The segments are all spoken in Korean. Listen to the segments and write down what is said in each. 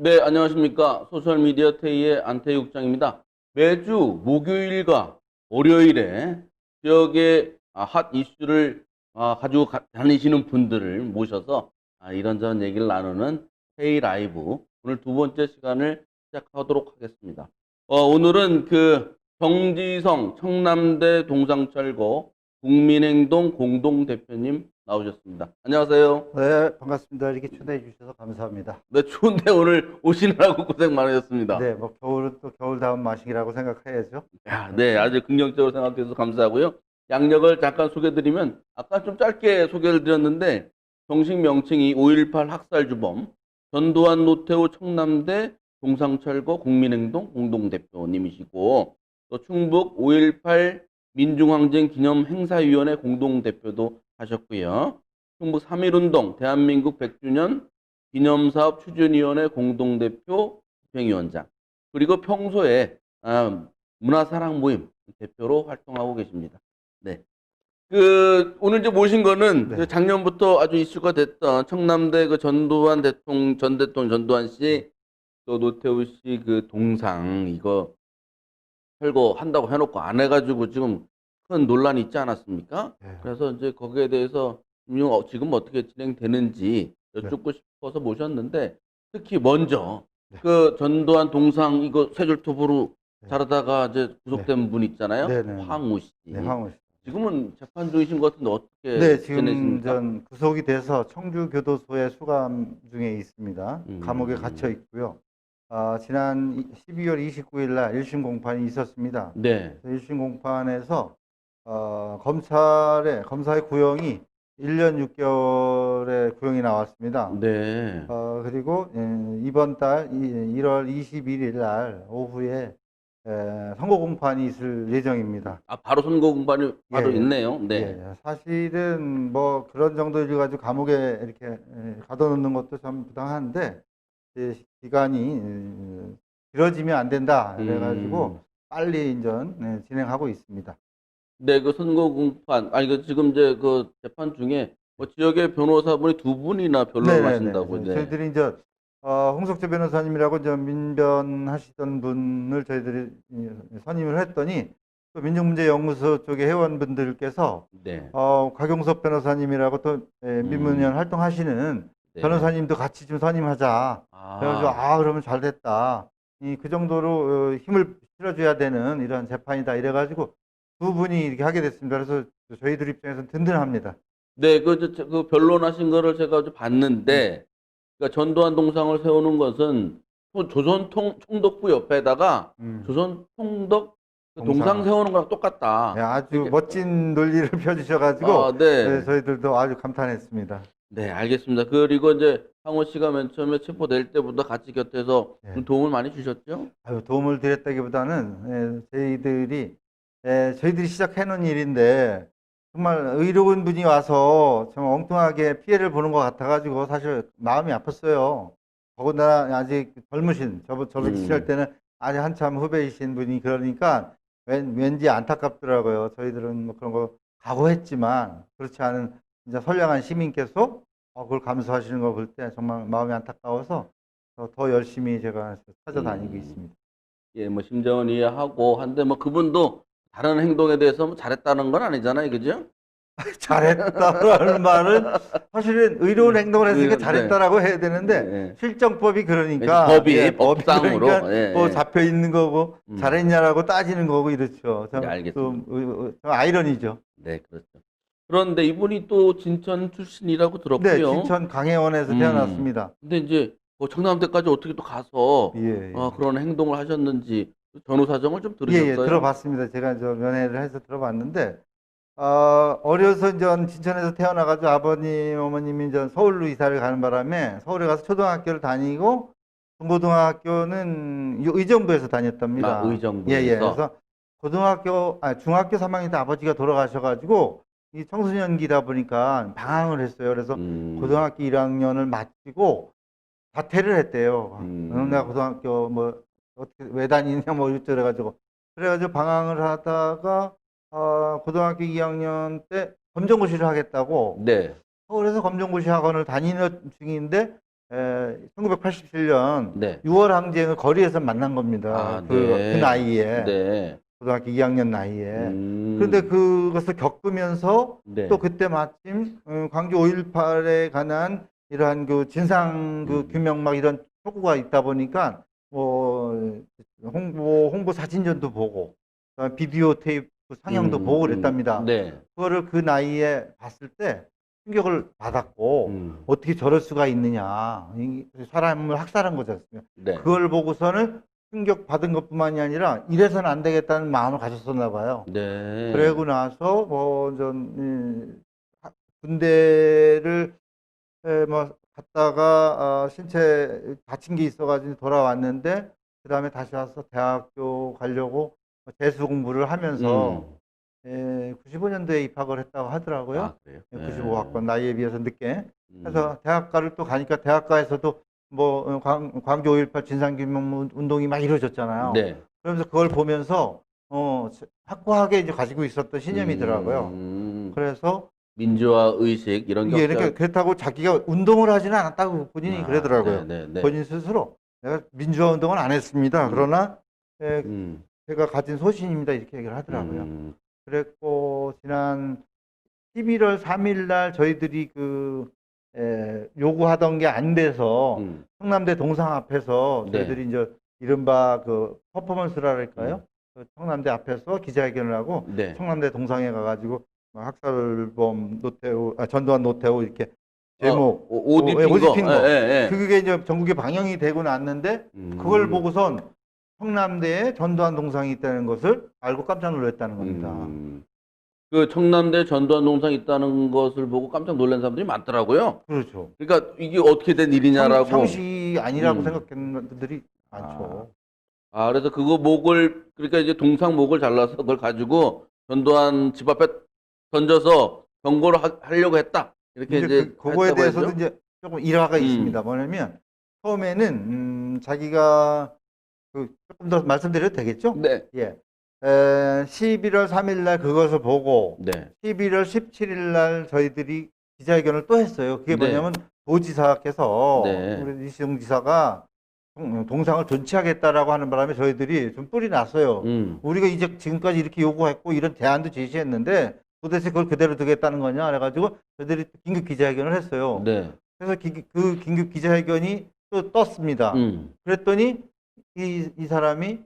네, 안녕하십니까. 소셜미디어 테이의 안태희 국장입니다. 매주 목요일과 월요일에 지역의 핫 이슈를 가지고 다니시는 분들을 모셔서 이런저런 얘기를 나누는 테이 라이브. 오늘 두 번째 시간을 시작하도록 하겠습니다. 오늘은 정지성 청남대 동상철고 국민행동 공동대표님 나오셨습니다. 안녕하세요. 네, 반갑습니다. 이렇게 초대해 주셔서 감사합니다. 네, 추운데 오늘 오시느라고 고생 많으셨습니다. 네, 뭐 겨울은 또 겨울다운 마식이라고 생각해야죠. 야, 네, 아주 긍정적으로 생각해 주셔서 감사하고요. 양력을 잠깐 소개드리면 아까 좀 짧게 소개를 드렸는데 정식 명칭이 5.18 학살주범 전두환 노태우 청남대 동상철거 국민행동 공동대표님이시고 또 충북 5.18 민중항쟁 기념행사위원회 공동대표도 하셨고요. 충북 3.1운동 대한민국 100주년 기념사업 추진위원회 공동대표 집행위원장 그리고 평소에 문화사랑 모임 대표로 활동하고 계십니다. 네. 오늘 이제 모신 거는 네. 작년부터 아주 이슈가 됐던 청남대 전두환 전 대통령 전두환 씨, 또 노태우 씨 동상 이거 철거한다고 해놓고 안 해가지고 지금 큰 논란이 있지 않았습니까? 네. 그래서 이제 거기에 대해서 지금 어떻게 진행되는지 여쭙고 싶어서 모셨는데 특히 먼저 네. 전두환 동상 이거 세 줄 투부로 네. 자르다가 이제 구속된 분 있잖아요. 네, 네. 황우 씨. 네, 황우 씨. 지금은 재판 중이신 것 같은데 어떻게 네, 지금 지내십니까? 전 구속이 돼서 청주교도소에 수감 중에 있습니다. 감옥에 갇혀 있고요. 지난 12월 29일 날 1심 공판이 있었습니다. 네. 1심 공판에서 검사의 구형이 1년 6개월의 구형이 나왔습니다. 네. 그리고 이번 달 1월 21일 날 오후에 선고 공판이 있을 예정입니다. 바로 선고 공판이 바로 예, 예. 있네요. 네. 예, 사실은 뭐 그런 정도를 가지고 감옥에 이렇게 가둬놓는 것도 참 부당한데 기간이 길어지면 안 된다 그래가지고 빨리 이제 진행하고 있습니다. 네, 선고 공판, 지금 이제 재판 중에 지역의 변호사분이 두 분이나 변론하신다고. 네. 저희들이 이제 홍석재 변호사님이라고 이제 민변하시던 분을 저희들이 선임을 했더니 또 민중문제연구소 쪽의 회원분들께서 네. 곽용섭 변호사님이라고 또 민문연 활동하시는 네. 변호사님도 같이 좀 선임하자. 그래가지고 그러면 잘 됐다. 그 정도로 힘을 실어줘야 되는 이런 재판이다. 이래가지고 두 분이 이렇게 하게 됐습니다. 그래서 저희들 입장에서는 든든합니다. 네, 변론하신 거를 제가 좀 봤는데, 그러니까 전두환 동상을 세우는 것은 조선 총독부 옆에다가 조선 총독 동상 세우는 거랑 똑같다. 네, 아주 멋진 논리를 펴주셔가지고 네. 저희들도 아주 감탄했습니다. 네, 알겠습니다. 그리고 이제 황호 씨가 맨 처음에 체포될 때부터 같이 곁에서 좀 도움을 많이 주셨죠? 도움을 드렸다기보다는 저희들이 시작해놓은 일인데 정말 의로운 분이 와서 정말 엉뚱하게 피해를 보는 것 같아가지고 사실 마음이 아팠어요. 더군다나 아직 젊으신 저를 지시할 때는 아직 한참 후배이신 분이 그러니까 왠지 안타깝더라고요. 저희들은 뭐 그런 거 각오했지만 그렇지 않은 이제 선량한 시민께서 그걸 감수하시는 걸 볼 때 정말 마음이 안타까워서 더 열심히 제가 찾아다니고 있습니다. 예, 심정은 이해하고 한데 그분도 다른 행동에 대해서 잘했다는 건 아니잖아요, 그죠? 잘했다는 말은 사실은 의로운 행동을 했으니까 잘했다라고 해야 되는데 실정법이 그러니까 법상으로 그러니까 잡혀 있는 거고 잘했냐라고 따지는 거고 이렇죠. 네, 알겠습니다. 좀 아이러니죠. 네, 그렇죠. 그런데 이분이 또 진천 출신이라고 들었고요. 네, 진천 강혜원에서 태어났습니다. 근데 이제 청남대까지 어떻게 또 가서 그런 행동을 하셨는지 변호 사정을 좀 들으셨어요? 예, 들어봤습니다. 제가 면회를 해서 들어봤는데 어려서 진천에서 태어나가지고 아버님, 어머님이 서울로 이사를 가는 바람에 서울에 가서 초등학교를 다니고 중고등학교는 의정부에서 다녔답니다. 의정부에서? 그래서 중학교 3학년 때 아버지가 돌아가셔가지고 이 청소년기다 보니까 방황을 했어요. 그래서 고등학교 1학년을 마치고 자퇴를 했대요. 내가 고등학교 어떻게 왜 다니냐 이랬죠. 그래가지고 방황을 하다가 고등학교 2학년 때 검정고시를 하겠다고 서울에서 검정고시 학원을 다니는 중인데 1987년 네. 6월 항쟁을 거리에서 만난 겁니다. 아, 그 네. 나이에. 네. 고등학교 2학년 나이에. 음. 그런데 그것을 겪으면서 네. 또 그때 마침 광주 5.18에 관한 이러한 그 진상 그 규명 막 이런 촉구가 있다 보니까 뭐 홍보 사진전도 보고 그다음에 비디오 테이프 상영도 보고 그랬답니다. 네. 그거를 그 나이에 봤을 때 충격을 받았고 어떻게 저럴 수가 있느냐. 사람을 학살한 거지 않습니까? 네. 그걸 보고서는 충격 받은 것뿐만이 아니라 이래서는 안 되겠다는 마음을 가졌었나 봐요. 네. 그러고 나서 뭐전 군대를 뭐 갔다가 신체 다친 게 있어가지고 돌아왔는데 그 다음에 다시 와서 대학교 가려고 재수 공부를 하면서 95년도에 입학을 했다고 하더라고요. 아, 그래요? 95학번 나이에 비해서 늦게. 음. 그래서 대학가를 또 가니까 대학가에서도 뭐 광주 5.18 진상규명 운동이 막 이루어졌잖아요. 네. 그러면서 그걸 보면서 확고하게 이제 가지고 있었던 신념이더라고요. 그래서 민주화 의식 이런 게 이게 그렇다고 자기가 운동을 하지는 않았다고 본인이 그러더라고요. 네. 본인 스스로 내가 민주화 운동은 안 했습니다. 그러나 제가 가진 소신입니다. 이렇게 얘기를 하더라고요. 그랬고 지난 11월 3일 날 저희들이 요구하던 게 안 돼서 청남대 동상 앞에서 저희들이 이제 이른바 그 퍼포먼스랄까요? 그 청남대 앞에서 기자회견을 하고 네. 청남대 동상에 가가지고 학살범 노태우, 전두환 노태우 이렇게 제목 옷 입힌 옷 거. 입힌 거. 예. 그게 이제 전국에 방영이 되고 났는데 그걸 보고선 청남대에 전두환 동상이 있다는 것을 알고 깜짝 놀랐다는 겁니다. 그 청남대 전두환 동상 있다는 것을 보고 깜짝 놀란 사람들이 많더라고요. 그렇죠. 그러니까 이게 어떻게 된 일이냐라고. 상식이 아니라고 생각하는 분들이 많죠. 그래서 그거 목을, 그러니까 이제 동상 목을 잘라서 그걸 가지고 전두환 집 앞에 던져서 경고를 하려고 했다. 이렇게 이제 그거에 했다고 대해서도 했죠? 이제 조금 일화가 있습니다. 뭐냐면 처음에는 자기가 조금 더 말씀드려도 되겠죠? 네. 예. 11월 3일 날 그것을 보고 네. 11월 17일 날 저희들이 기자회견을 또 했어요. 그게 네. 뭐냐면 도지사께서 네. 우리 이시영 지사가 동상을 존치하겠다라고 하는 바람에 저희들이 좀 뿔이 났어요. 우리가 이제 지금까지 이렇게 요구했고 이런 대안도 제시했는데 도대체 그걸 그대로 두겠다는 거냐 그래가지고 저희들이 긴급 기자회견을 했어요. 네. 그래서 그 긴급 기자회견이 또 떴습니다. 그랬더니 이 사람이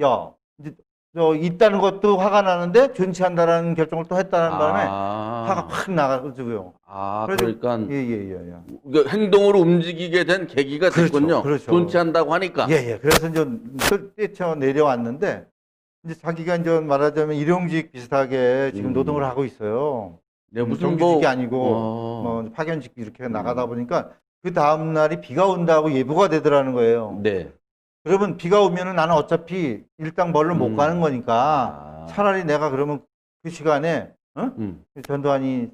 야 이제 있다는 것도 화가 나는데 존치한다라는 결정을 또 했다는 바람에 화가 확 나가지고요. 그러니까 예. 행동으로 움직이게 된 계기가 됐군요. 그렇죠. 존치한다고 하니까. 예. 그래서 이제 뛰쳐 내려왔는데 이제 자기가 이제 말하자면 일용직 비슷하게 지금 노동을 하고 있어요. 네, 무슨 정규직이 아니고 뭐 파견직 이렇게 나가다 보니까 그 다음 날이 비가 온다고 예보가 되더라는 거예요. 네. 그러면 비가 오면은 나는 어차피 일당 벌러 못 가는 거니까 차라리 내가 그러면 그 시간에 전두환이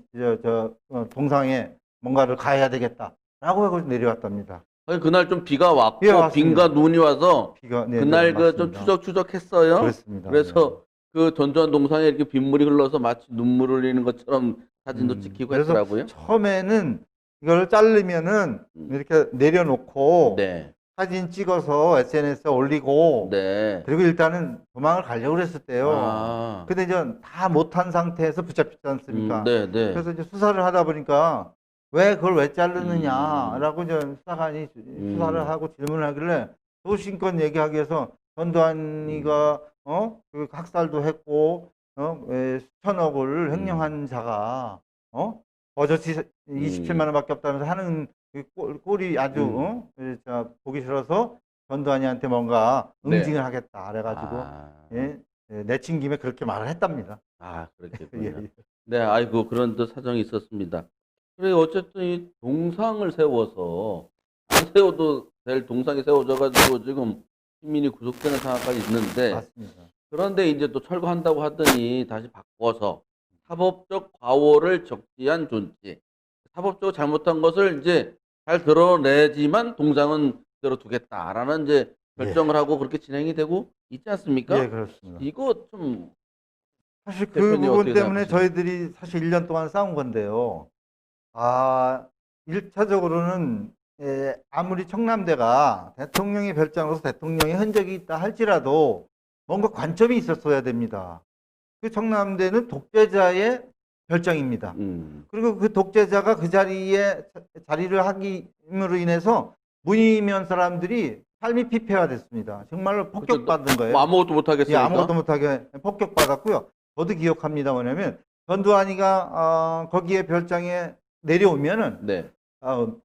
동상에 뭔가를 가해야 되겠다라고 하고 내려왔답니다. 아니, 그날 좀 비가 왔고 맞습니다. 빈과 눈이 와서 네, 그날 그 좀 맞습니다. 추적추적했어요. 그렇습니다. 그래서 그 전두환 동상에 이렇게 빗물이 흘러서 마치 눈물 흘리는 것처럼 사진도 찍히고 그래서 했더라고요. 처음에는 이걸 자르면은 이렇게 내려놓고 네. 사진 찍어서 SNS에 올리고 네. 그리고 일단은 도망을 가려고 그랬었대요. 근데 이제 다 못한 상태에서 붙잡혔지 않습니까? 네. 그래서 이제 수사를 하다 보니까 왜 그걸 왜 자르느냐라고 이제 수사관이 수사를 하고 질문을 하길래 소신껏 얘기하기 위해서 전두환이가 그 학살도 했고 수천억을 횡령한 자가 버젓이 27만 원밖에 없다면서 하는 그 꼴이 아주 보기 싫어서 전두환이한테 뭔가 응징을 하겠다 그래가지고 내친 김에 그렇게 말을 했답니다. 그렇겠군요. 네, 아이고 그런 또 사정이 있었습니다. 그래 어쨌든 이 동상을 세워서 안 세워도 될 동상이 세워져가지고 지금 시민이 구속되는 상황까지 있는데 맞습니다. 그런데 이제 또 철거한다고 하더니 다시 바꿔서 사법적 과오를 적시한 존치, 사법적으로 잘못한 것을 이제 잘 드러내지만 동상은 그대로 두겠다라는 이제 결정을 하고 그렇게 진행이 되고 있지 않습니까? 예, 그렇습니다. 이거 좀 사실 그 대표님 부분 어떻게 때문에 생각하세요? 저희들이 사실 1년 동안 싸운 건데요. 1차적으로는 아무리 청남대가 대통령의 별장으로서 대통령의 흔적이 있다 할지라도 뭔가 관점이 있었어야 됩니다. 그 청남대는 독재자의 별장입니다. 그리고 그 독재자가 그 자리에 자리를 하기로 인해서 문이면 사람들이 삶이 피폐화됐습니다. 정말로 폭격받은 거예요. 뭐 아무것도 못 예, 하겠으니까. 아무것도 못하게 폭격받았고요. 저도 기억합니다. 뭐냐면 전두환이가 거기에 별장에 내려오면은 네.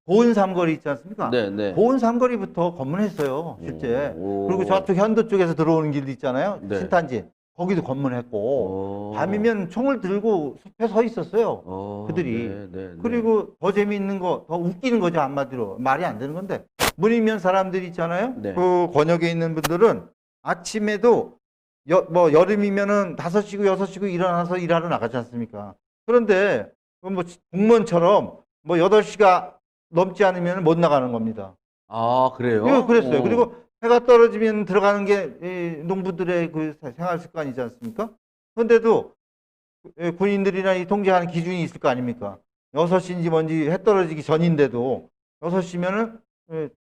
보은 삼거리 있지 않습니까? 네, 네. 보은 삼거리부터 검문했어요, 실제. 오. 그리고 저쪽 현도 쪽에서 들어오는 길도 있잖아요. 네. 신탄지. 거기도 검문했고, 밤이면 총을 들고 숲에 서 있었어요. 그들이. 네, 네, 네. 그리고 더 재미있는 거, 더 웃기는 거죠, 한마디로. 말이 안 되는 건데. 문이면 사람들 있잖아요. 네. 그 권역에 있는 분들은 아침에도 뭐 여름이면은 5시고 6시고 일어나서 일하러 나가지 않습니까? 그런데 뭐 공무원처럼 뭐 8시가 넘지 않으면 못 나가는 겁니다. 아, 그래요? 예, 그랬어요. 그리고 해가 떨어지면 들어가는 게 이 농부들의 그 생활 습관이지 않습니까? 그런데도 군인들이나 이 통제하는 기준이 있을 거 아닙니까? 6시인지 뭔지 해 떨어지기 전인데도 6시면은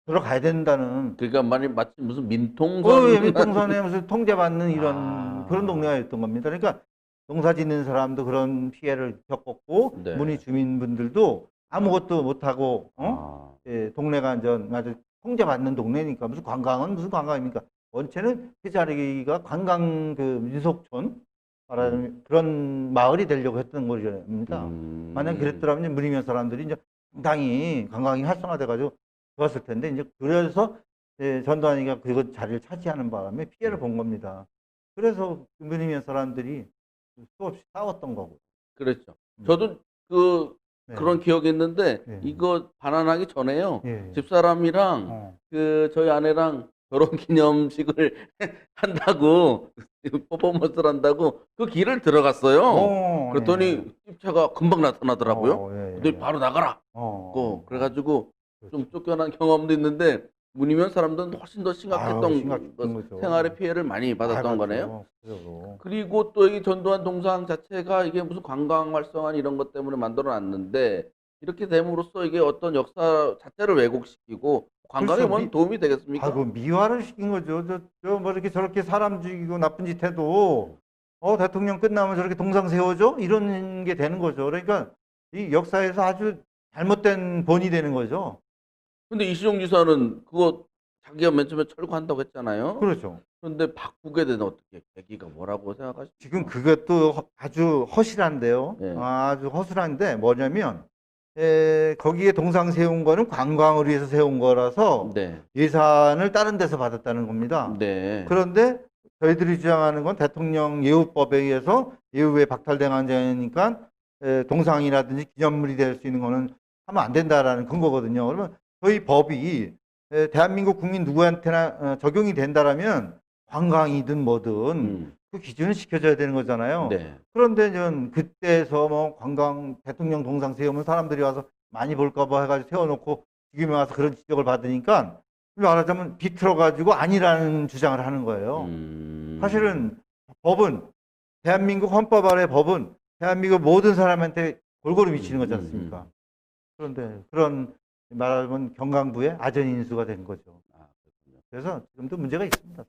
들어가야 된다는. 그러니까 마치 무슨 민통선. 예, 민통선에 무슨 통제받는 이런 아. 그런 동네였던 겁니다. 그러니까 농사 짓는 사람도 그런 피해를 겪었고, 네. 문의 주민분들도 아무것도 못하고, 아. 예, 동네가 아주 통제받는 동네니까 무슨 관광은 무슨 관광입니까? 원체는 그 자리가 관광 그 민속촌 말하는 그런 마을이 되려고 했던 거입니다. 만약 그랬더라면 문이면 사람들이 이제 상당히 관광이 활성화돼가지고 좋았을 텐데 이제 그래서 전두환이가 그 자리를 차지하는 바람에 피해를 본 겁니다. 그래서 문이면 사람들이 수없이 싸웠던 거고. 그렇죠. 저도 네. 그런 기억이 있는데 네. 이거 반환하기 전에요. 예. 집사람이랑 저희 아내랑 결혼 기념식을 한다고 퍼포먼스를 한다고 그 길을 들어갔어요. 그랬더니 집차가 금방 나타나더라고요. 근데 바로 나가라. 그래가지고 좀 쫓겨난 경험도 있는데 문이면 사람들은 훨씬 더 심각했던 거죠. 생활의 피해를 많이 받았던 거네요. 그렇죠. 그리고 또 이 전두환 동상 자체가 이게 무슨 관광 활성화 이런 것 때문에 만들어 놨는데 이렇게 됨으로써 이게 어떤 역사 자체를 왜곡시키고 관광에 그렇죠. 뭔 도움이 되겠습니까? 그 미화를 시킨 거죠. 뭐 이렇게 저렇게 사람 죽이고 나쁜 짓 해도 대통령 끝나면 저렇게 동상 세워줘? 이런 게 되는 거죠. 그러니까 이 역사에서 아주 잘못된 본이 되는 거죠. 근데 이시종 지사는 그거 자기가 맨 처음에 철거한다고 했잖아요. 그렇죠. 그런데 바꾸게 된 어떻게 계기가 뭐라고 생각하십니까? 지금 그것도 아주 허술한데요. 네. 아주 허술한데 뭐냐면 거기에 동상 세운 거는 관광을 위해서 세운 거라서 네. 예산을 다른 데서 받았다는 겁니다. 네. 그런데 저희들이 주장하는 건 대통령 예우법에 의해서 예우에 박탈당한 자니까 동상이라든지 기념물이 될 수 있는 거는 하면 안 된다라는 근거거든요. 그러면 저희 법이 대한민국 국민 누구한테나 적용이 된다라면 관광이든 뭐든 그 기준을 지켜줘야 되는 거잖아요. 네. 그런데 전 그때서 뭐 관광 대통령 동상 세우면 사람들이 와서 많이 볼까 봐 해가지고 세워놓고 지금에 와서 그런 지적을 받으니까 말하자면 비틀어가지고 아니라는 주장을 하는 거예요. 사실은 법은 대한민국 헌법 아래 법은 대한민국 모든 사람한테 골고루 미치는 거지 않습니까? 그런데 그런 말하자면 경강부의 아전인수가 된 거죠. 그래서 지금도 문제가 있습니다.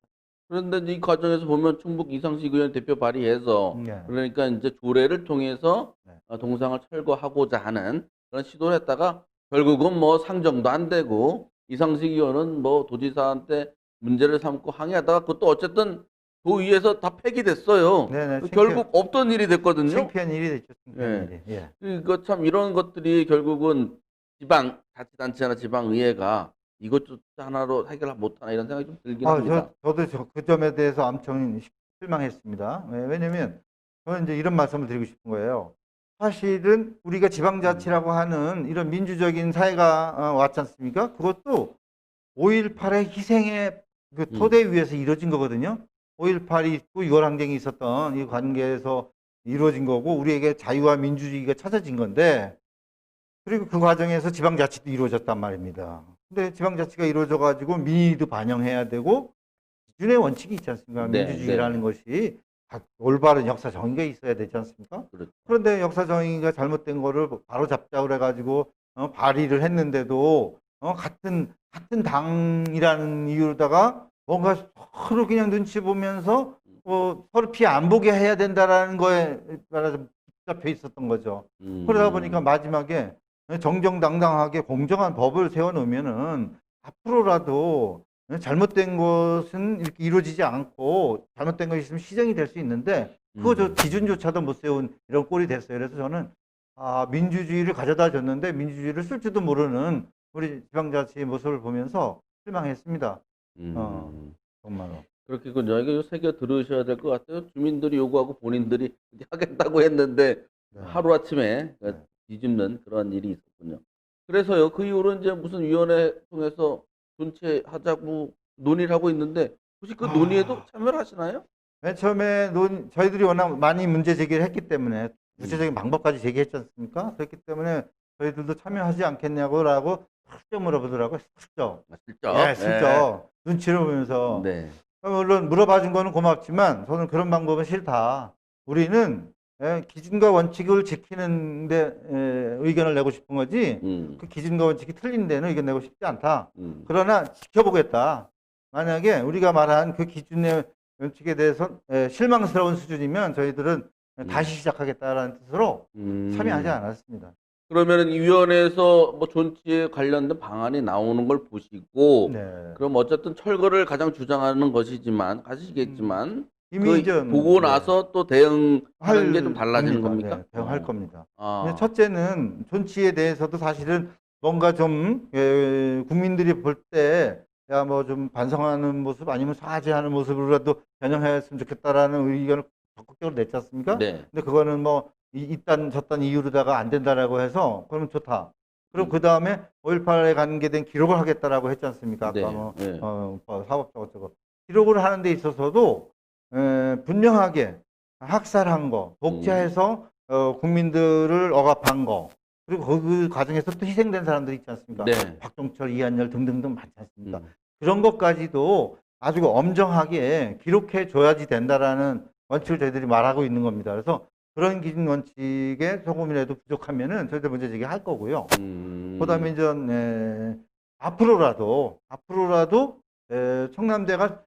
그런데 이 과정에서 보면 충북 이상식 의원 대표 발의해서 네. 그러니까 이제 조례를 통해서 네. 동상을 철거하고자 하는 그런 시도를 했다가 결국은 뭐 상정도 안 되고 이상식 의원은 뭐 도지사한테 문제를 삼고 항의하다가 그것도 어쨌든 도의에서 다 폐기됐어요. 네네, 결국 없던 일이 됐거든요. 창피한 일이 됐죠. 창피한 네. 일이. 예. 그러니까 참 이런 것들이 결국은 지방 자치단체나 지방의회가 이것조차 하나로 해결 못하나 이런 생각이 좀 들긴 합니다. 저도 그 점에 대해서 엄청 실망했습니다. 왜냐면 저는 이제 이런 말씀을 드리고 싶은 거예요. 사실은 우리가 지방자치라고 하는 이런 민주적인 사회가 왔지 않습니까? 그것도 5.18의 희생의 그 토대 위에서 이루어진 거거든요. 5.18이 있고 6월 항쟁이 있었던 이 관계에서 이루어진 거고 우리에게 자유와 민주주의가 찾아진 건데 그리고 그 과정에서 지방자치도 이루어졌단 말입니다. 근데 지방자치가 이루어져가지고 민의도 반영해야 되고 기준의 원칙이 있지 않습니까? 네, 민주주의라는 것이 올바른 역사 정의가 있어야 되지 않습니까? 그렇죠. 그런데 역사 정의가 잘못된 거를 바로 잡자고 해가지고 발의를 했는데도 같은 당이라는 이유로다가 뭔가 서로 그냥 눈치 보면서 서로 피해 안 보게 해야 된다라는 거에 따라서 붙잡혀 있었던 거죠. 그러다 보니까 마지막에 정정당당하게 공정한 법을 세워놓으면은 앞으로라도 잘못된 것은 이렇게 이루어지지 않고 잘못된 것이 있으면 시정이 될 수 있는데 그거 저 기준조차도 못 세운 이런 꼴이 됐어요. 그래서 저는 민주주의를 가져다 줬는데 민주주의를 쓸 줄도 모르는 우리 지방자치의 모습을 보면서 실망했습니다. 정말로. 그렇겠군요. 이거 새겨 들으셔야 될 것 같아요. 주민들이 요구하고 본인들이 하겠다고 했는데 네. 하루아침에 네. 뒤집는 그런 일이 있었군요. 그래서요, 그 이후로 이제 무슨 위원회 통해서 존치하자고 논의를 하고 있는데 혹시 그 논의에도 참여를 하시나요? 맨 처음에 저희들이 워낙 많이 문제 제기를 했기 때문에 구체적인 방법까지 제기했지 않습니까? 그렇기 때문에 저희들도 참여하지 않겠냐고라고 슬쩍 물어보더라고요. 슬쩍. 슬쩍. 예, 슬쩍. 눈치를 보면서. 네. 물론 물어봐 준 거는 고맙지만 저는 그런 방법은 싫다. 우리는 기준과 원칙을 지키는데 의견을 내고 싶은 거지 그 기준과 원칙이 틀린 데는 의견 내고 싶지 않다. 그러나 지켜보겠다. 만약에 우리가 말한 그 기준의 원칙에 대해서 실망스러운 수준이면 저희들은 다시 시작하겠다라는 뜻으로 참여하지 않았습니다. 그러면 이 위원회에서 뭐 존치에 관련된 방안이 나오는 걸 보시고 네. 그럼 어쨌든 철거를 가장 주장하는 것이지만 가시겠지만 이미 그 보고 네. 나서 또 대응하는 게 좀 달라지는 겁니다. 겁니까? 네, 대응할 겁니다. 아. 근데 첫째는 존치에 대해서도 사실은 뭔가 좀 국민들이 볼 때 야 뭐 좀 반성하는 모습 아니면 사죄하는 모습으로라도 변형했으면 좋겠다라는 의견을 적극적으로 냈지 않습니까? 네. 근데 그거는 뭐 이딴 저딴 이유로다가 안 된다라고 해서 그러면 좋다. 그럼 그 다음에 5.18에 관계된 기록을 하겠다라고 했지 않습니까? 아까 네. 뭐 네. 뭐 사법적 어쩌고 기록을 하는 데 있어서도 분명하게 학살한 거, 독재해서 국민들을 억압한 거, 그리고 그 과정에서 또 희생된 사람들이 있지 않습니까? 네. 박종철, 이한열 등등등 많지 않습니까? 음. 그런 것까지도 아주 엄정하게 기록해 줘야지 된다라는 원칙을 저희들이 말하고 있는 겁니다. 그래서 그런 기준 원칙에 조금이라도 부족하면은 저희들 문제 제기할 거고요. 그다음에 이제 앞으로라도 청남대가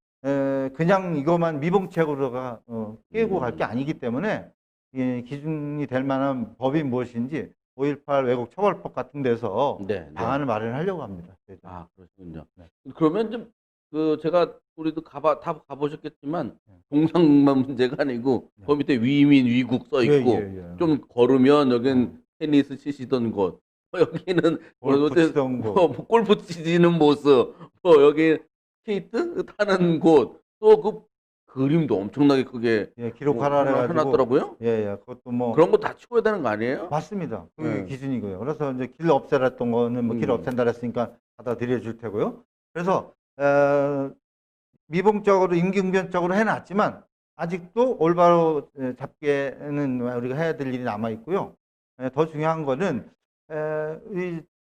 그냥 이것만 미봉책으로가 깨고 갈 게 아니기 때문에 기준이 될 만한 법이 무엇인지 5.18 왜곡 처벌법 같은 데서 네. 방안을 마련하려고 합니다. 아, 그러시군요. 네. 그러면 좀 그 제가 우리도 다 가보셨겠지만 네. 동상만 문제가 아니고 네. 그 밑에 위민 위국 써 있고 예. 좀 걸으면 여긴 테니스 치시던 곳, 여기는 골프 치던 곳. 뭐 골프 치시는 모습, 뭐 여기 스케이트 타는 곳, 또 그 그림도 엄청나게 크게 기록하라 해가지고 해놨더라고요. 그것도 뭐 그런 거 다 치워야 되는 거 아니에요? 맞습니다. 그게 네. 기준이고요. 그래서 이제 길 없애라 했던 거는 뭐 길 없앤다 했으니까 받아들여 줄 테고요. 그래서 미봉적으로 임기응변적으로 해놨지만 아직도 올바로 잡게는 우리가 해야 될 일이 남아 있고요. 더 중요한 거는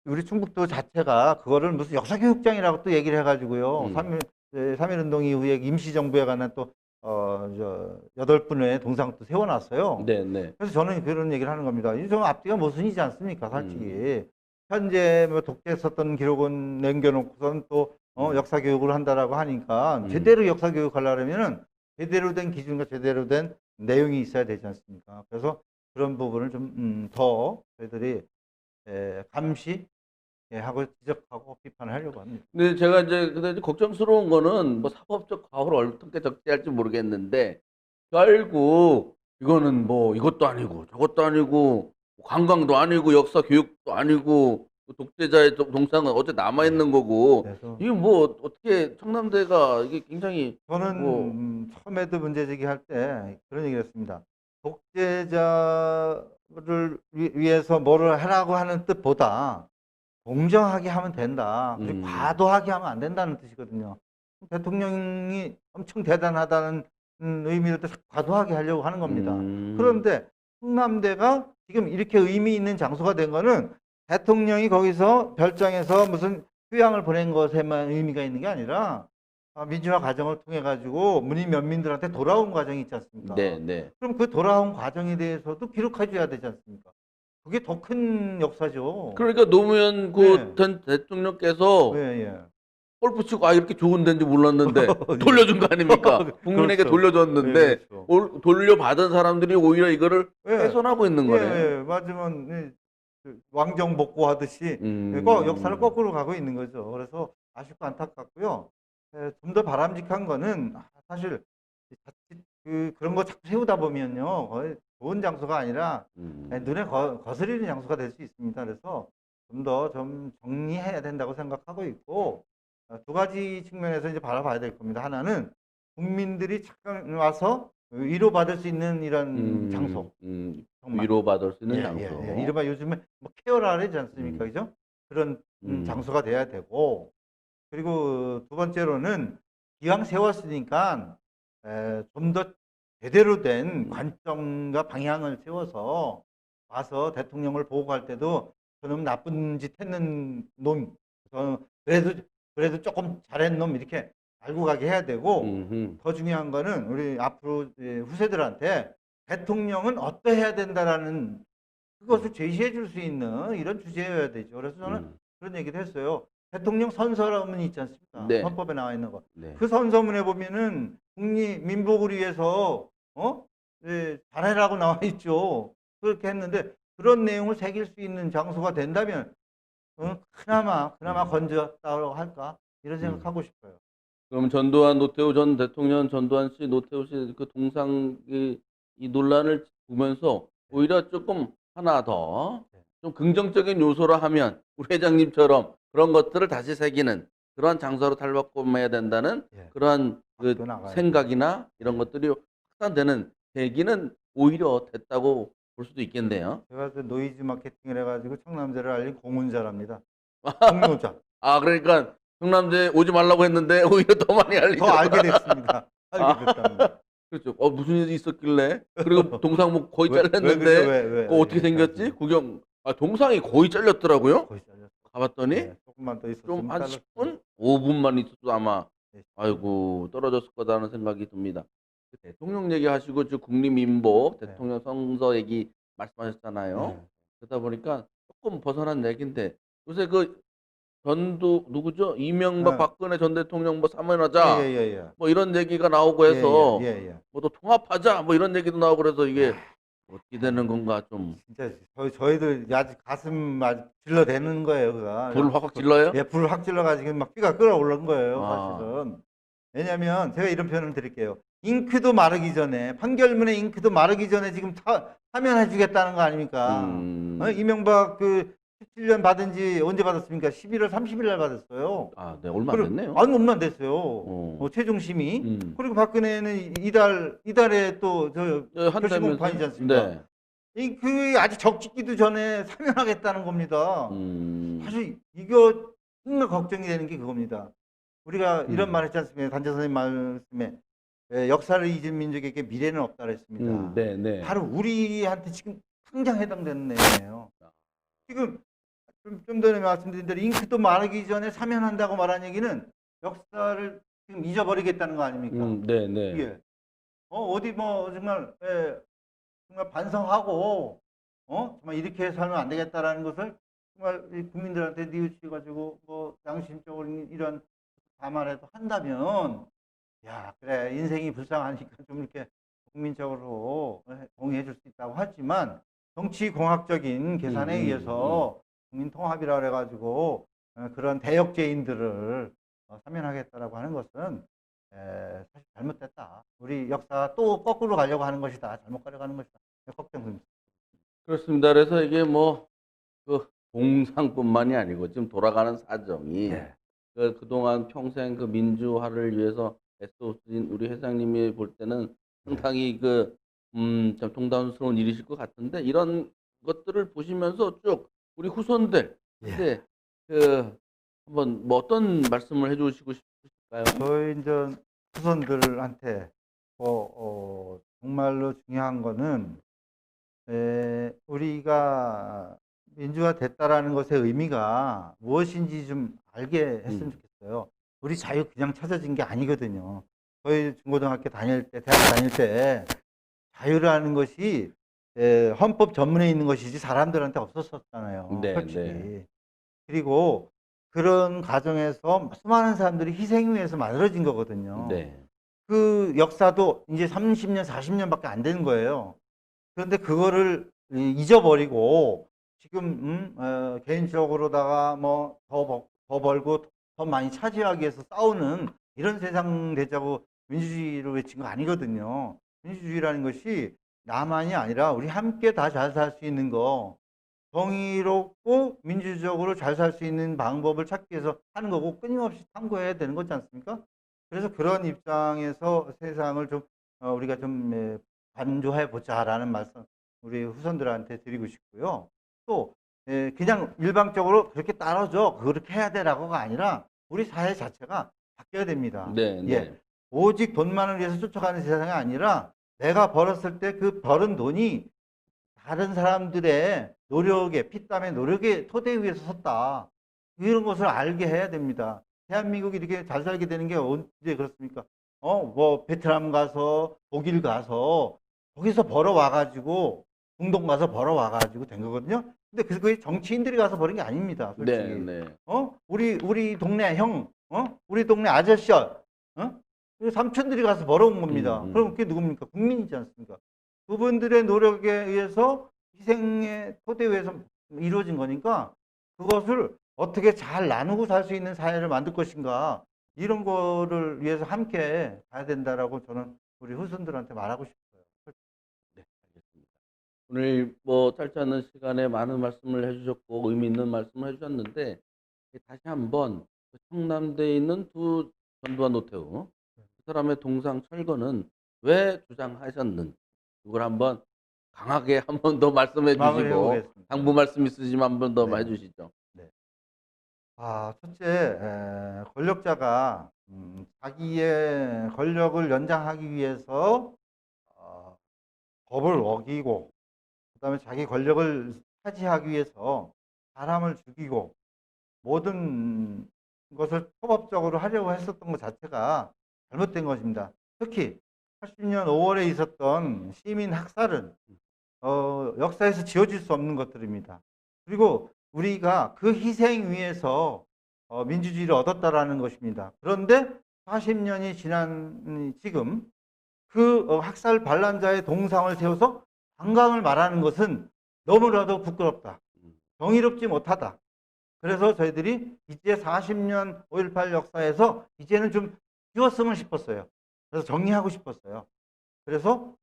우리 충북도 자체가 그거를 무슨 역사교육장이라고 또 얘기를 해가지고요. 3.1 운동 이후에 임시정부에 관한 또 8분의 동상을 또 세워놨어요. 네. 그래서 저는 그런 얘기를 하는 겁니다. 이 좀 앞뒤가 모순이지 않습니까, 솔직히. 현재 뭐 독재했었던 기록은 남겨놓고선 또 역사 교육을 한다라고 하니까 제대로 역사 교육하려면은 제대로 된 기준과 제대로 된 내용이 있어야 되지 않습니까? 그래서 그런 부분을 좀 더 저희들이 감시하고 지적하고 비판을 하려고 합니다. 근데 제가 근데 걱정스러운 거는 뭐 사법적 과오를 어떻게 적재할지 모르겠는데 결국 이거는 뭐 이것도 아니고 저것도 아니고 관광도 아니고 역사 교육도 아니고 독재자의 동상은 어째 남아 있는 거고 그래서 이게 뭐 어떻게 청남대가 이게 굉장히 저는 처음에도 문제 제기할 때 그런 얘기를 했습니다. 독재자를 위해서 뭐를 하라고 하는 뜻보다 공정하게 하면 된다. 그리고 과도하게 하면 안 된다는 뜻이거든요. 대통령이 엄청 대단하다는 의미로 과도하게 하려고 하는 겁니다. 그런데 충남대가 지금 이렇게 의미 있는 장소가 된 거는 대통령이 거기서 별장에서 무슨 휴양을 보낸 것에만 의미가 있는 게 아니라 민주화 과정을 통해 가지고 문인 면민들한테 돌아온 과정이 있지 않습니까? 네. 그럼 그 돌아온 과정에 대해서도 기록해 줘야 되지 않습니까? 그게 더 큰 역사죠. 그러니까 노무현 그 네. 전 대통령께서 예, 예. 골프 치고 이렇게 좋은 데인지 몰랐는데 돌려준 거 아닙니까? 국민에게 그렇죠. 돌려줬는데 예, 그렇죠. 돌려받은 사람들이 오히려 이거를 예, 훼손하고 있는 예, 거네. 예, 맞으면 그 왕정복고 하듯이 역사를 거꾸로 가고 있는 거죠. 그래서 아쉽고 안타깝고요. 좀 더 바람직한 거는 사실 자칫 그런 거 자꾸 세우다 보면요, 거의 좋은 장소가 아니라 눈에 거스리는 장소가 될 수 있습니다. 그래서 좀 더 좀 정리해야 된다고 생각하고 있고, 두 가지 측면에서 이제 바라봐야 될 겁니다. 하나는 국민들이 잠깐 와서 위로받을 수 있는 이런 장소. 정말. 위로받을 수 있는 예, 장소. 예, 예. 이른바 요즘에 뭐 케어라 그러지 않습니까? 그죠? 그런 장소가 돼야 되고, 그리고 두 번째로는 기왕 세웠으니까 좀 더 제대로 된 관점과 방향을 세워서 와서 대통령을 보고 갈 때도 저놈 나쁜 짓 했는 놈, 그래도 조금 잘한 놈 이렇게 알고 가게 해야 되고, 더 중요한 거는 우리 앞으로 후세들한테 대통령은 어떠해야 된다라는 그것을 제시해 줄 수 있는 이런 주제여야 되죠. 그래서 저는 그런 얘기도 했어요. 대통령 선서라는 있지 않습니까? 네. 헌법에 나와 있는 거. 네. 그 선서문에 보면은 민복을 위해서 잘해라고 나와 있죠. 그렇게 했는데 그런 내용을 새길 수 있는 장소가 된다면 그나마 건졌다고 할까 이런 생각하고 싶어요. 그럼 전두환, 노태우 전 대통령, 전두환 씨, 노태우 씨 그 동상 이 논란을 보면서 오히려 조금 하나 더 좀 긍정적인 요소로 하면 우리 회장님처럼 그런 것들을 다시 새기는 그러한 장소로 탈바꿈해야 된다는 예. 그러한 그 밖으로 나가야 생각이나 이런 것들이 확산되는 계기는 오히려 됐다고 볼 수도 있겠네요. 제가 그 노이즈 마케팅을 해가지고 청남대를 알린 공훈자랍니다. 공로자. 그러니까 경남대 오지 말라고 했는데 오히려 더 많이 알리죠. 더 알게 됐습니다. 알게 됐답니다. 그렇죠. 무슨 일이 있었길래? 그리고 동상 거의 왜 그죠? 잘렸는데 왜 그거 어떻게 생겼지? 구경. 동상이 거의 잘렸더라고요. 거의 잘렸어. 가봤더니 네, 조금만 더 좀 있었으면 한 잘랐을 10분, 5분만 있어도 아마 네. 아이고 떨어졌을 거다라는 생각이 듭니다. 대통령 얘기하시고 저 국립민복 네. 대통령 선서 얘기 말씀하셨잖아요. 네. 그러다 보니까 조금 벗어난 얘기인데 요새 그 전두 누구죠? 이명박, 네. 박근혜 전 대통령 뭐 사면하자 예. 뭐 이런 얘기가 나오고 해서 예. 뭐 또 통합하자 뭐 이런 얘기도 나오고 그래서 이게 어떻게 되는 건가 좀 진짜 저희들 아직 가슴 아주 질러대는 거예요, 그가. 불을 확 질러요? 예, 불을 확 질러가지고 막 피가 끓어오른 거예요, 아. 사실은. 왜냐면 제가 이런 표현을 드릴게요. 잉크도 마르기 전에, 판결문의 잉크도 마르기 전에 지금 사면해 주겠다는 거 아닙니까? 이명박 그 17년 받은 지 언제 받았습니까? 11월 30일 날 받았어요. 네, 얼마 안 됐네요. 아니, 얼마 안 됐어요. 최종 심의. 그리고 박근혜는 이달에 또 한 표시 달면서 공판이지 않습니까? 네. 그 아직 적짓기도 전에 사면하겠다는 겁니다. 음. 사실 이거 정말 걱정이 되는 게 그겁니다. 우리가 이런 말 했지 않습니까? 단재 선생님 말씀에 역사를 잊은 민족에게 미래는 없다 그랬습니다. 네. 바로 우리한테 지금 당장 해당되는 내용이에요. 지금 좀 전에 말씀드린 대로 잉크도 마르기 전에 사면한다고 말한 얘기는 역사를 지금 잊어버리겠다는 거 아닙니까? 네. 이게 어디 뭐 정말 반성하고 정말 이렇게 해서 하면 안 되겠다라는 것을 정말 이 국민들한테 뉘우치가지고 뭐 양심적으로 이런 담화라도 한다면 야 그래 인생이 불쌍하니까 좀 이렇게 국민적으로 동의해 줄 수 있다고 하지만 정치공학적인 계산에 의해서 국민 통합이라 그래가지고 그런 대역죄인들을 사면하겠다라고 하는 것은 사실 잘못됐다. 우리 역사 또 거꾸로 가려고 하는 것이다. 잘못 가려고 하는 것이다. 걱정됩니다. 그렇습니다. 그래서 이게 뭐 그 공상뿐만이 아니고 지금 돌아가는 사정이 그동안 평생 그 민주화를 위해서 애써오신 우리 회장님이 볼 때는 상당히 참 동담스러운 일이실 것 같은데 이런 것들을 보시면서 쭉 우리 후손들 근데 한번 뭐 어떤 말씀을 해주시고 싶으실까요? 저희 이제 후손들한테 정말로 중요한 거는 우리가 민주화 됐다라는 것의 의미가 무엇인지 좀 알게 했으면 좋겠어요. 우리 자유 그냥 찾아진 게 아니거든요. 저희 중고등학교 다닐 때, 대학 다닐 때 자유라는 것이 헌법 전문에 있는 것이지 사람들한테 없었었잖아요. 네, 솔직히. 네. 그리고 그런 과정에서 수많은 사람들이 희생 위해서 만들어진 거거든요. 네. 그 역사도 이제 30년, 40년밖에 안 되는 거예요. 그런데 그거를 잊어버리고 지금 개인적으로다가 뭐 더 벌고 더 많이 차지하기 위해서 싸우는 이런 세상 되자고 민주주의를 외친 거 아니거든요. 민주주의라는 것이 나만이 아니라 우리 함께 다 잘 살 수 있는 거, 정의롭고 민주적으로 잘 살 수 있는 방법을 찾기 위해서 하는 거고 끊임없이 탐구해야 되는 거지 않습니까? 그래서 그런 입장에서 세상을 좀 우리가 좀 관조해 보자라는 말씀 우리 후손들한테 드리고 싶고요. 또 그냥 일방적으로 그렇게 따라줘 그렇게 해야 돼라고가 아니라 우리 사회 자체가 바뀌어야 됩니다. 네, 예, 네. 오직 돈만을 위해서 쫓아가는 세상이 아니라 내가 벌었을 때 그 벌은 돈이 다른 사람들의 노력에 피땀의 노력의 토대 위에서 섰다. 이런 것을 알게 해야 됩니다. 대한민국이 이렇게 잘 살게 되는 게 언제 그렇습니까? 뭐 베트남 가서 독일 가서 거기서 벌어와가지고 중동 가서 벌어와가지고 된 거거든요. 근데 그게 정치인들이 가서 버린 게 아닙니다. 솔직히. 네, 네. 우리 동네 형, 우리 동네 아저씨, 우리 삼촌들이 가서 벌어온 겁니다. 그럼 그게 누굽니까? 국민이지 않습니까? 그분들의 노력에 의해서 희생의 토대 위에서 이루어진 거니까 그것을 어떻게 잘 나누고 살 수 있는 사회를 만들 것인가 이런 거를 위해서 함께 가야 된다라고 저는 우리 후손들한테 말하고 싶어요. 네, 알겠습니다. 오늘 뭐 짧지 않은 시간에 많은 말씀을 해주셨고 의미 있는 말씀을 해주셨는데 다시 한번 그 청남대에 있는 두 전두환 노태우 그 사람의 동상 철거는 왜 주장하셨는지 그걸 한번 강하게 한 번 더 말씀해 마무리해 주시고 보겠습니다. 당부 말씀 있으시면 한 번 더 네. 해주시죠. 네. 첫째, 권력자가 자기의 권력을 연장하기 위해서 법을 어기고 그다음에 자기 권력을 차지하기 위해서 사람을 죽이고 모든 것을 초법적으로 하려고 했었던 것 자체가 잘못된 것입니다. 특히 80년 5월에 있었던 시민 학살은 역사에서 지워질 수 없는 것들입니다. 그리고 우리가 그 희생 위에서 민주주의를 얻었다라는 것입니다. 그런데 40년이 지난 지금 그 학살 반란자의 동상을 세워서 관광을 말하는 것은 너무나도 부끄럽다. 정의롭지 못하다. 그래서 저희들이 이제 40년 5.18 역사에서 이제는 좀 지웠으면 싶었어요. 그래서 정리하고 싶었어요. 그래서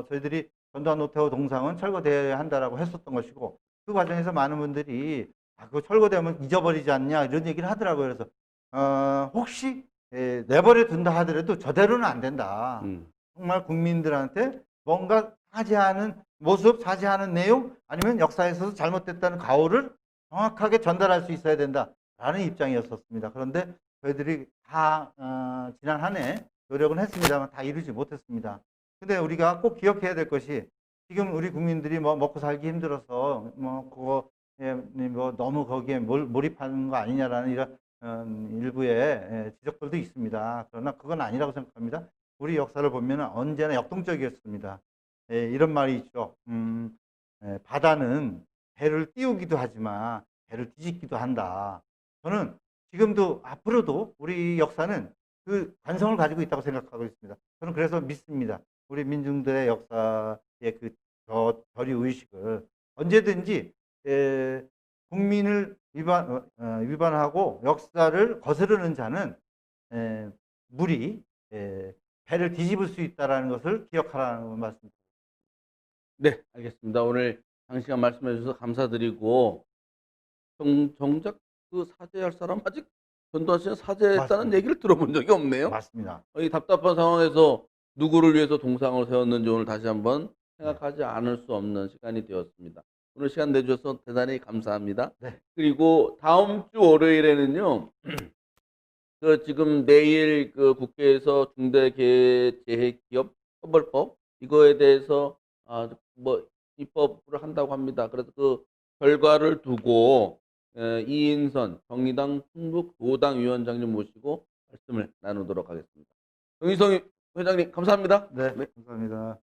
저희들이 전두환 노태우 동상은 철거돼야 한다라고 했었던 것이고 그 과정에서 많은 분들이 그거 철거되면 잊어버리지 않냐 이런 얘기를 하더라고요. 그래서 혹시 내버려 둔다 하더라도 저대로는 안 된다. 정말 국민들한테 뭔가 사죄하는 모습, 사죄하는 내용 아니면 역사에서 잘못됐다는 가오를 정확하게 전달할 수 있어야 된다라는 입장이었었습니다. 그런데 저희들이 다 지난 한 해 노력은 했습니다만 다 이루지 못했습니다. 근데 우리가 꼭 기억해야 될 것이 지금 우리 국민들이 뭐 먹고 살기 힘들어서 뭐 그거 뭐 너무 거기에 몰입하는 거 아니냐라는 이런 일부의 지적들도 있습니다. 그러나 그건 아니라고 생각합니다. 우리 역사를 보면 언제나 역동적이었습니다. 이런 말이 있죠. 바다는 배를 띄우기도 하지만 배를 뒤집기도 한다. 저는 지금도 앞으로도 우리 역사는 그 관성을 가지고 있다고 생각하고 있습니다. 저는 그래서 믿습니다. 우리 민중들의 역사의 그 저리 의식을 언제든지 국민을 위반하고 역사를 거스르는 자는 물이 배를 뒤집을 수 있다는 것을 기억하라는 말씀. 네, 알겠습니다. 오늘 장시간 말씀해 주셔서 감사드리고 정작 그 사죄할 사람 아직 전두환 씨는 사죄했다는 맞습니다. 얘기를 들어본 적이 없네요. 맞습니다. 이 답답한 상황에서 누구를 위해서 동상을 세웠는지 오늘 다시 한번 생각하지 않을 수 없는 시간이 되었습니다. 오늘 시간 내주셔서 대단히 감사합니다. 네. 그리고 다음 주 월요일에는요, 그 지금 내일 그 국회에서 중대재해기업 처벌법 이거에 대해서 뭐 입법을 한다고 합니다. 그래서 그 결과를 두고 이인선 정의당 충북도당 위원장님 모시고 말씀을 나누도록 하겠습니다. 정의성 회장님 감사합니다. 네, 감사합니다.